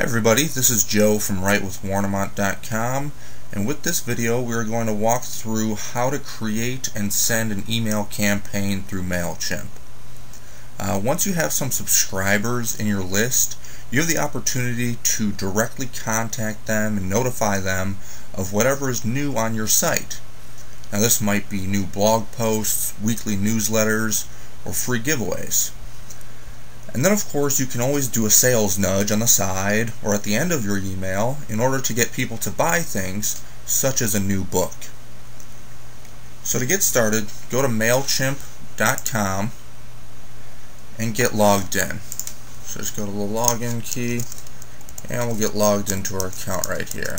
Hi everybody, this is Joe from writewithwarnemont.com, and with this video we are going to walk through how to create and send an email campaign through Mailchimp. Once you have some subscribers in your list, you have the opportunity to directly contact them and notify them of whatever is new on your site. Now this might be new blog posts, weekly newsletters, or free giveaways. And then of course you can always do a sales nudge on the side or at the end of your email in order to get people to buy things such as a new book. So to get started, go to Mailchimp.com and get logged in. So just go to the login key and we'll get logged into our account right here.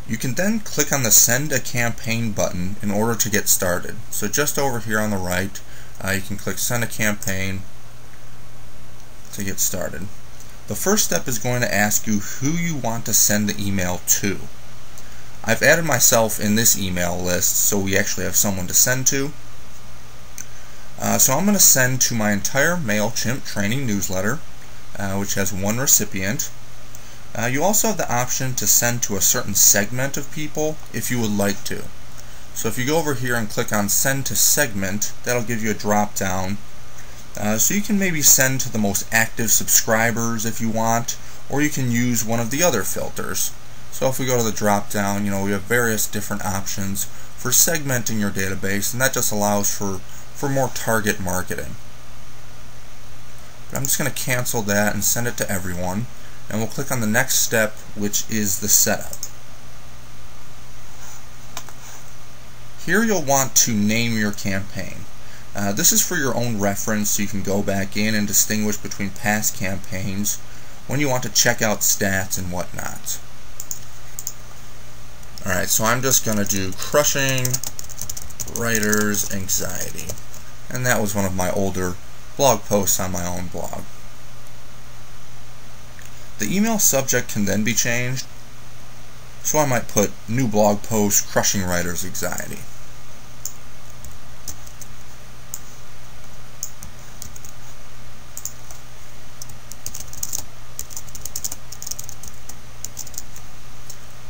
You can then click on the Send a Campaign button in order to get started. So just over here on the right, you can click Send a Campaign to get started. The first step is going to ask you who you want to send the email to. I've added myself in this email list so we actually have someone to send to. So I'm going to send to my entire Mailchimp training newsletter, which has one recipient. You also have the option to send to a certain segment of people if you would like to. So if you go over here and click on Send to Segment, that'll give you a drop down. So you can maybe send to the most active subscribers if you want, or you can use one of the other filters. So if we go to the drop down, we have various different options for segmenting your database, and that just allows for more target marketing. But I'm just going to cancel that and send it to everyone, and we'll click on the next step, which is the setup. Here you'll want to name your campaign. This is for your own reference, so you can go back in and distinguish between past campaigns when you want to check out stats and whatnot. Alright, so I'm just going to do Crushing Writer's Anxiety. And that was one of my older blog posts on my own blog. The email subject can then be changed, so I might put New Blog Post Crushing Writer's Anxiety.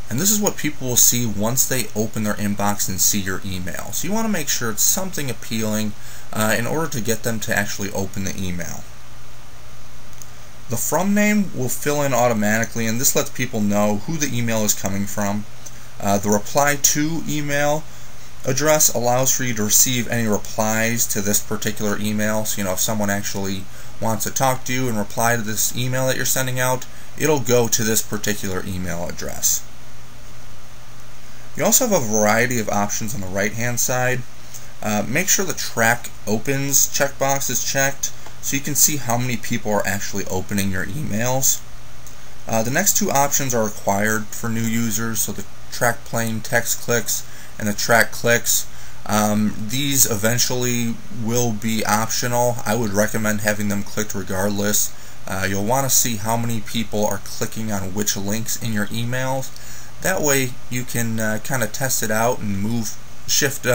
And this is what people will see once they open their inbox and see your email. So you want to make sure it's something appealing in order to get them to actually open the email. The from name will fill in automatically, and this lets people know who the email is coming from. The reply to email address allows for you to receive any replies to this particular email. So if someone actually wants to talk to you and reply to this email that you're sending out, it'll go to this particular email address. You also have a variety of options on the right hand side. Make sure the Track Opens checkbox is checked so you can see how many people are actually opening your emails. The next two options are required for new users, so the Track Plain Text Clicks and the Track Clicks. These eventually will be optional. I would recommend having them clicked regardless. You'll want to see how many people are clicking on which links in your emails. That way you can kind of test it out and shift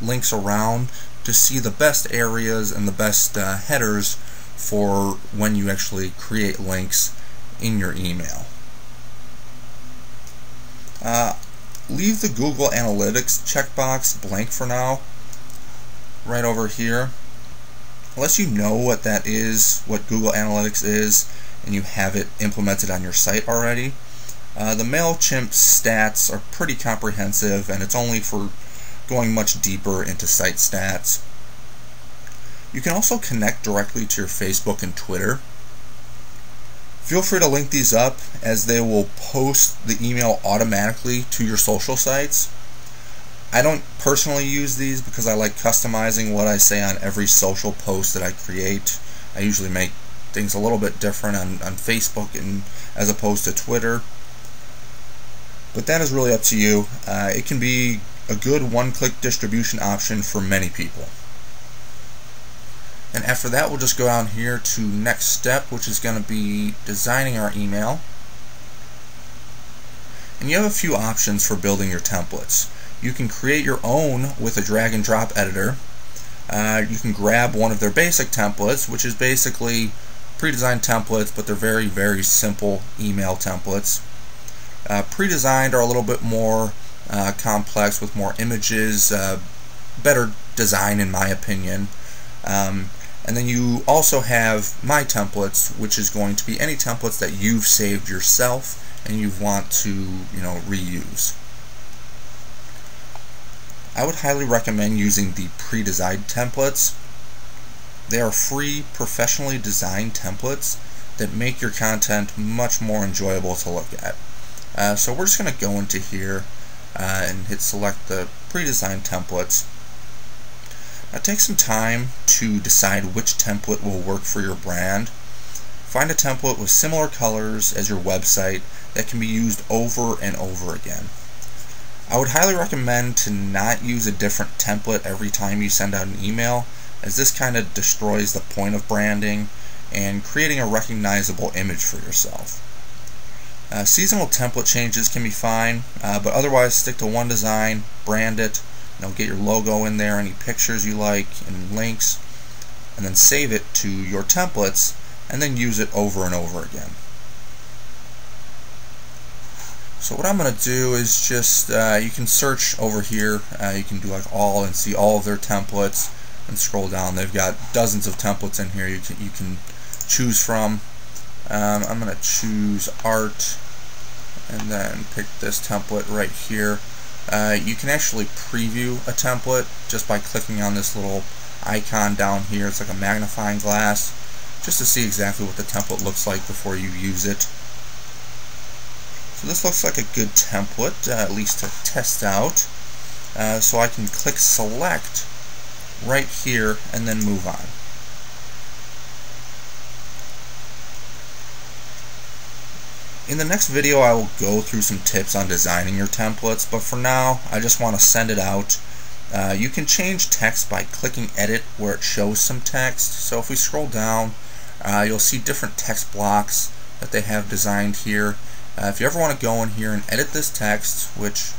links around to see the best areas and the best headers for when you actually create links in your email. Leave the Google Analytics checkbox blank for now, right over here. Unless you know what that is, what Google Analytics is, and you have it implemented on your site already. The Mailchimp stats are pretty comprehensive, and it's only for going much deeper into site stats. You can also connect directly to your Facebook and Twitter. Feel free to link these up, as they will post the email automatically to your social sites. I don't personally use these because I like customizing what I say on every social post that I create. I usually make things a little bit different on Facebook and as opposed to Twitter. But that is really up to you. It can be a good one-click distribution option for many people. And after that, we'll just go down here to next step, which is going to be designing our email. And you have a few options for building your templates. You can create your own with a drag and drop editor. You can grab one of their basic templates, which is basically pre-designed templates, but they're very, very simple email templates. Pre-designed are a little bit more complex with more images, better design in my opinion. And then you also have my templates, which is going to be any templates that you've saved yourself and you want to, reuse. I would highly recommend using the pre-designed templates. They are free, professionally designed templates that make your content much more enjoyable to look at. So we're just going to go into here and hit select the pre-designed templates. Now take some time to decide which template will work for your brand. Find a template with similar colors as your website that can be used over and over again. I would highly recommend to not use a different template every time you send out an email, as this kind of destroys the point of branding and creating a recognizable image for yourself. Seasonal template changes can be fine, but otherwise stick to one design, brand it, get your logo in there, any pictures you like, and links, and then save it to your templates, and then use it over and over again. So what I'm going to do is just, you can search over here, you can do like all and see all of their templates, and scroll down. They've got dozens of templates in here you can choose from. I'm going to choose art, and then pick this template right here. You can actually preview a template just by clicking on this little icon down here. It's like a magnifying glass, just to see exactly what the template looks like before you use it. So this looks like a good template, at least to test out. So I can click select right here and then move on. In the next video I will go through some tips on designing your templates, but for now I just want to send it out. You can change text by clicking edit where it shows some text. So if we scroll down, you'll see different text blocks that they have designed here. If you ever want to go in here and edit this text, which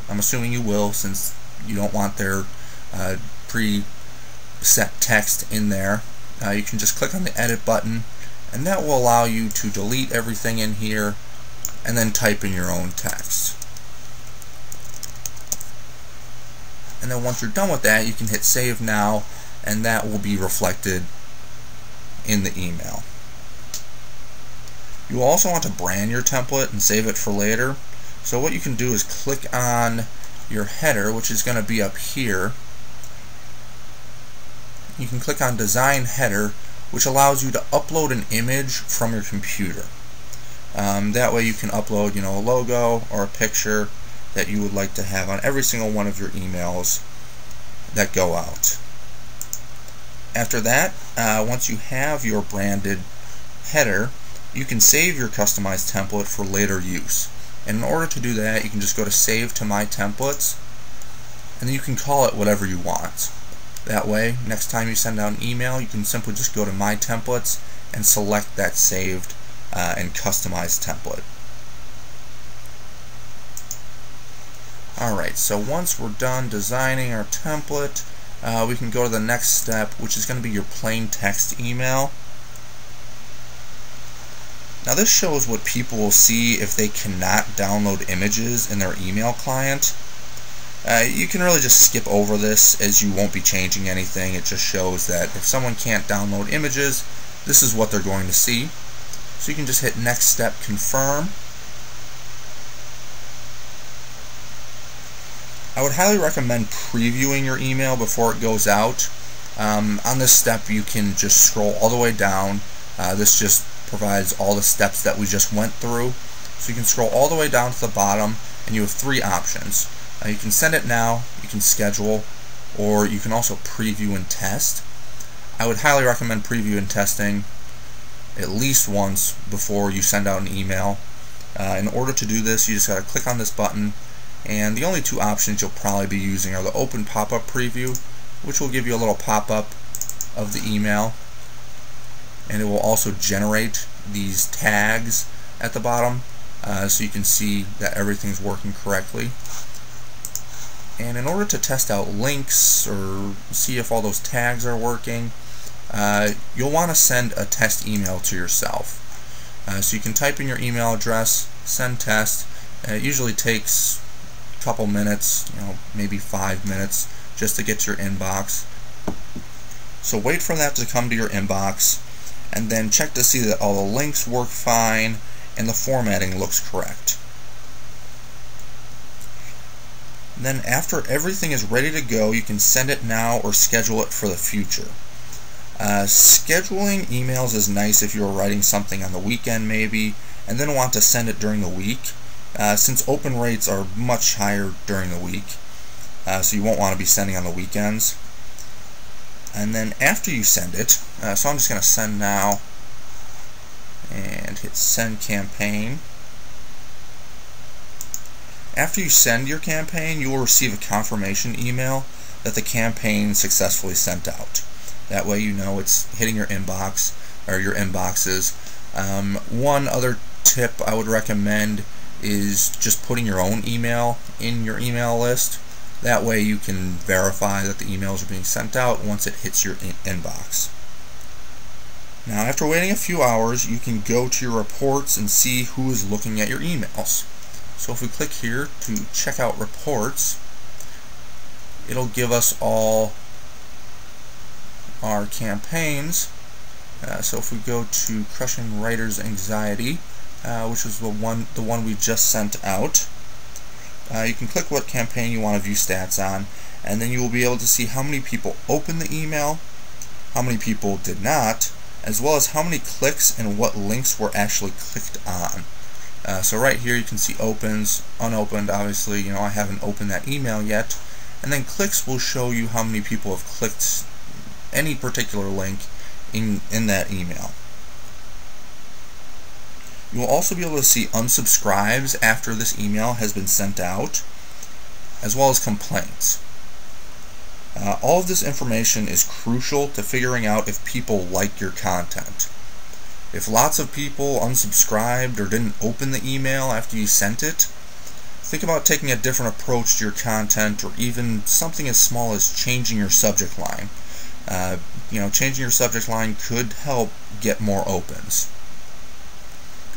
I'm assuming you will since you don't want their pre-set text in there, you can just click on the edit button, and that will allow you to delete everything in here and then type in your own text. And then once you're done with that, you can hit save now, and that will be reflected in the email. You will also want to brand your template and save it for later. So what you can do is click on your header, which is going to be up here. You can click on design header, which allows you to upload an image from your computer. That way you can upload, a logo or a picture that you would like to have on every single one of your emails that go out. After that, once you have your branded header, you can save your customized template for later use. And in order to do that, you can just go to Save to My Templates, and then you can call it whatever you want. That way, next time you send out an email, you can simply just go to My Templates and select that saved and customized template. Alright, so once we're done designing our template, we can go to the next step, which is going to be your plain text email. Now this shows what people will see if they cannot download images in their email client. You can really just skip over this, as you won't be changing anything. It just shows that if someone can't download images, this is what they're going to see. So you can just hit next step, confirm. I would highly recommend previewing your email before it goes out. On this step you can just scroll all the way down. This just provides all the steps that we just went through. So you can scroll all the way down to the bottom, and you have three options. You can send it now, you can schedule, or you can also preview and test. I would highly recommend preview and testing at least once before you send out an email. In order to do this, you just got to click on this button, and the only two options you'll probably be using are the open pop-up preview, which will give you a little pop-up of the email, and it will also generate these tags at the bottom so you can see that everything's working correctly. And in order to test out links or see if all those tags are working, you'll want to send a test email to yourself. So you can type in your email address, send test. It usually takes a couple minutes, maybe 5 minutes, just to get to your inbox. So wait for that to come to your inbox, and then check to see that all the links work fine and the formatting looks correct. Then after everything is ready to go, you can send it now or schedule it for the future. Scheduling emails is nice if you're writing something on the weekend maybe and then want to send it during the week, since open rates are much higher during the week, so you won't want to be sending on the weekends. And then after you send it, so I'm just going to send now and hit send campaign. After you send your campaign, you will receive a confirmation email that the campaign successfully sent out. That way you know it's hitting your inbox or your inboxes. One other tip I would recommend is just putting your own email in your email list. That way you can verify that the emails are being sent out once it hits your inbox. Now after waiting a few hours, you can go to your reports and see who is looking at your emails. So if we click here to check out reports, it'll give us all our campaigns. So if we go to Crushing Writer's Anxiety, which is the one we just sent out, you can click what campaign you want to view stats on, and then you will be able to see how many people opened the email, how many people did not, as well as how many clicks and what links were actually clicked on. So right here you can see opens, unopened. Obviously, I haven't opened that email yet. And then clicks will show you how many people have clicked any particular link in that email. You will also be able to see unsubscribes after this email has been sent out, as well as complaints. All of this information is crucial to figuring out if people like your content. If lots of people unsubscribed or didn't open the email after you sent it, think about taking a different approach to your content, or even something as small as changing your subject line. Changing your subject line could help get more opens.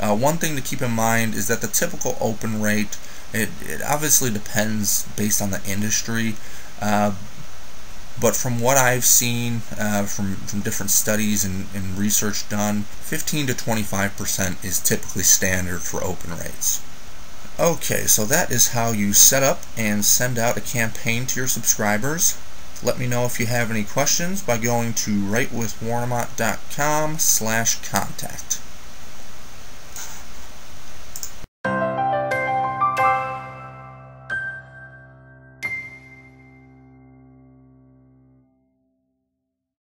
One thing to keep in mind is that the typical open rate, it obviously depends based on the industry, but from what I've seen from different studies and research done, 15 to 25% is typically standard for open rates. Okay, so that is how you set up and send out a campaign to your subscribers. Let me know if you have any questions by going to writewithwarnemont.com/contact.